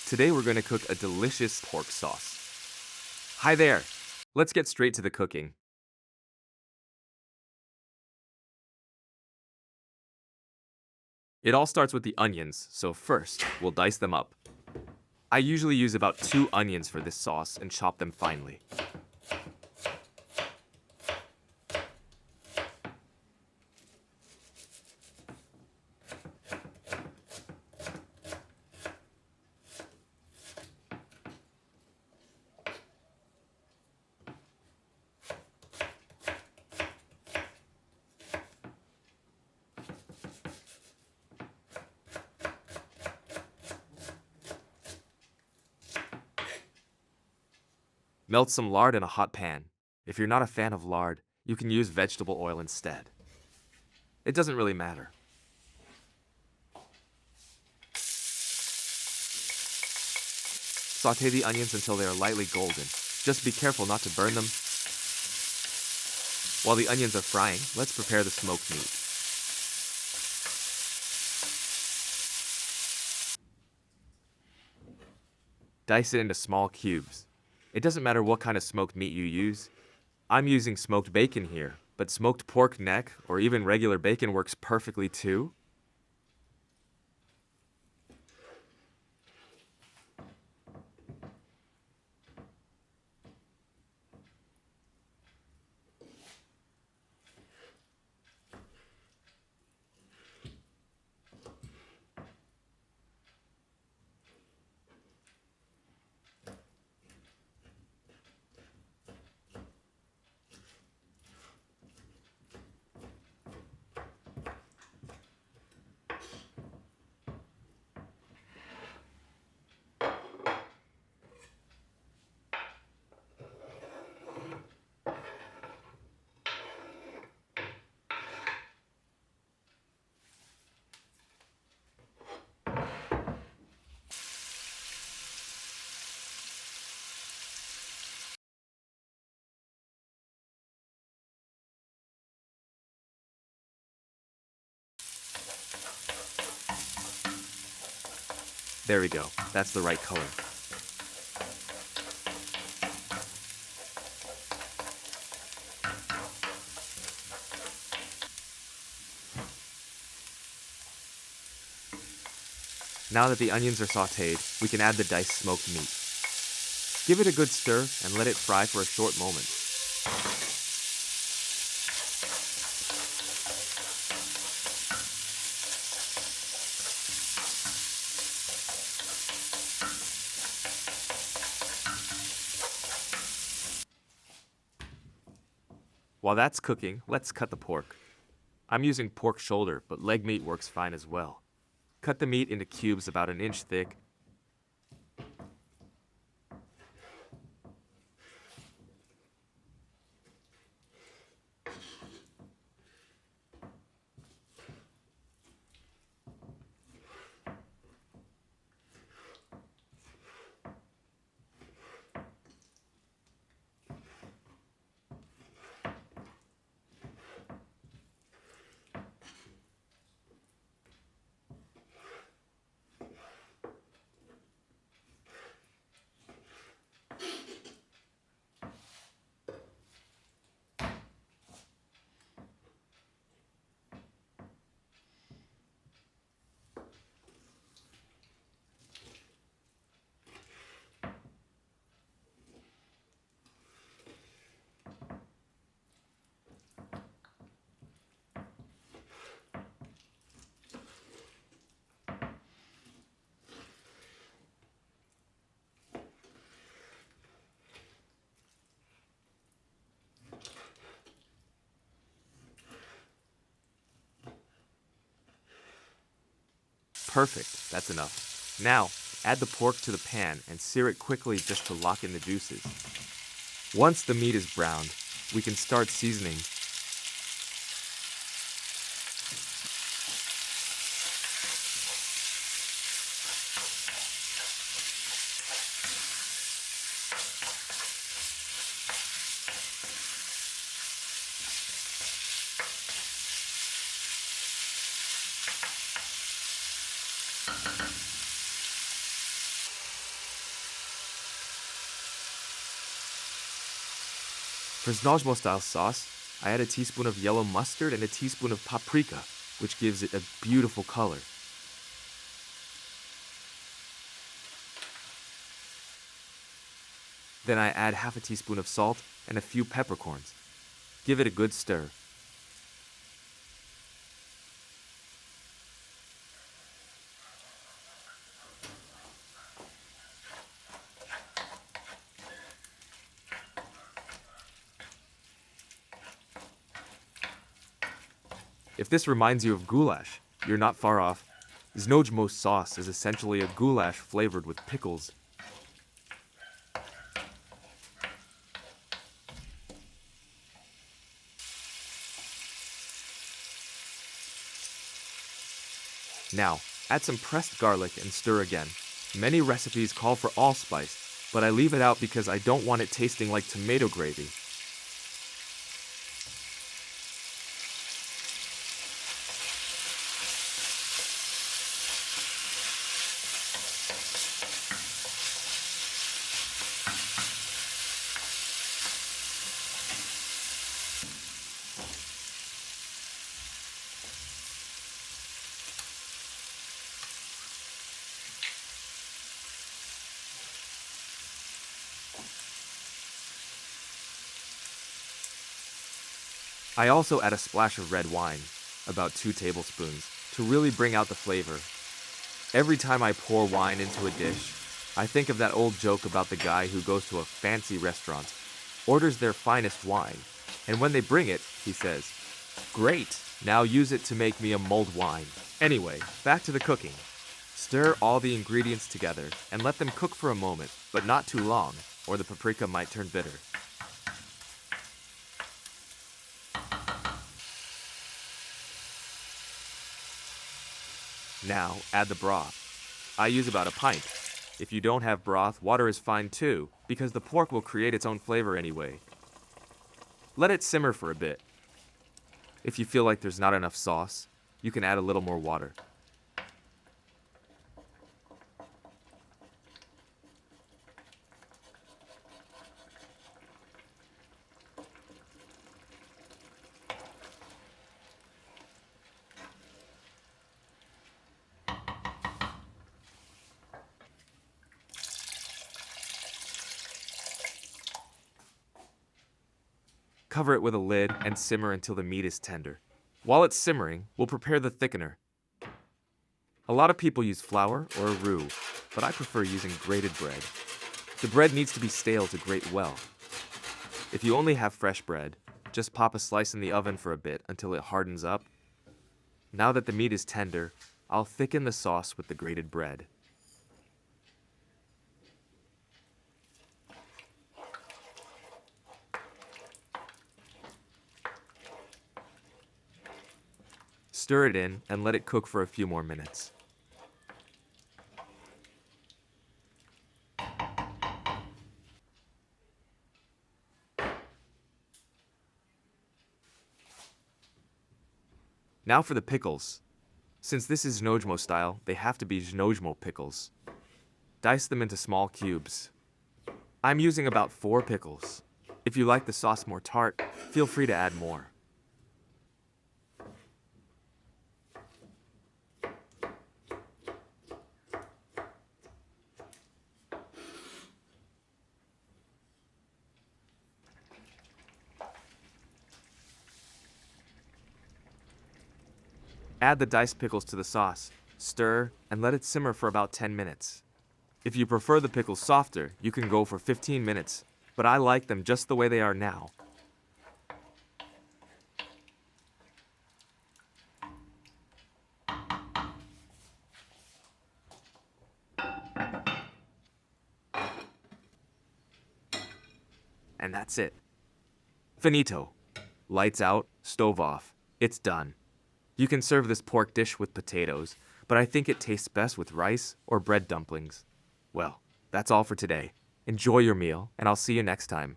Today we're going to cook a delicious pork sauce. Hi there! Let's get straight to the cooking. It all starts with the onions, so first, we'll dice them up. I usually use about 2 onions for this sauce and chop them finely. Melt some lard in a hot pan. If you're not a fan of lard, you can use vegetable oil instead. It doesn't really matter. Sauté the onions until they are lightly golden. Just be careful not to burn them. While the onions are frying, let's prepare the smoked meat. Dice it into small cubes. It doesn't matter what kind of smoked meat you use. I'm using smoked bacon here, but smoked pork neck or even regular bacon works perfectly too. There we go. That's the right color. Now that the onions are sautéed, we can add the diced smoked meat. Give it a good stir and let it fry for a short moment. While that's cooking, let's cut the pork. I'm using pork shoulder, but leg meat works fine as well. Cut the meat into cubes about 1 inch thick. Perfect, that's enough. Now, add the pork to the pan and sear it quickly just to lock in the juices. Once the meat is browned, we can start seasoning. For Znojmo style sauce, I add a teaspoon of yellow mustard and a teaspoon of paprika, which gives it a beautiful color. Then I add half a teaspoon of salt and a few peppercorns. Give it a good stir. If this reminds you of goulash, you're not far off. Znojmo sauce is essentially a goulash flavored with pickles. Now, add some pressed garlic and stir again. Many recipes call for allspice, but I leave it out because I don't want it tasting like tomato gravy. I also add a splash of red wine, about 2 tablespoons, to really bring out the flavor. Every time I pour wine into a dish, I think of that old joke about the guy who goes to a fancy restaurant, orders their finest wine, and when they bring it, he says, "Great, now use it to make me a mulled wine." Anyway, back to the cooking. Stir all the ingredients together and let them cook for a moment, but not too long, or the paprika might turn bitter. Now, add the broth. I use about a pint. If you don't have broth, water is fine too, because the pork will create its own flavor anyway. Let it simmer for a bit. If you feel like there's not enough sauce, you can add a little more water. Cover it with a lid and simmer until the meat is tender. While it's simmering, we'll prepare the thickener. A lot of people use flour or a roux, but I prefer using grated bread. The bread needs to be stale to grate well. If you only have fresh bread, just pop a slice in the oven for a bit until it hardens up. Now that the meat is tender, I'll thicken the sauce with the grated bread. Stir it in and let it cook for a few more minutes. Now for the pickles. Since this is Znojmo style, they have to be Znojmo pickles. Dice them into small cubes. I'm using about 4 pickles. If you like the sauce more tart, feel free to add more. Add the diced pickles to the sauce, stir, and let it simmer for about 10 minutes. If you prefer the pickles softer, you can go for 15 minutes, but I like them just the way they are now. And that's it. Finito. Lights out, stove off. It's done. You can serve this pork dish with potatoes, but I think it tastes best with rice or bread dumplings. Well, that's all for today. Enjoy your meal, and I'll see you next time.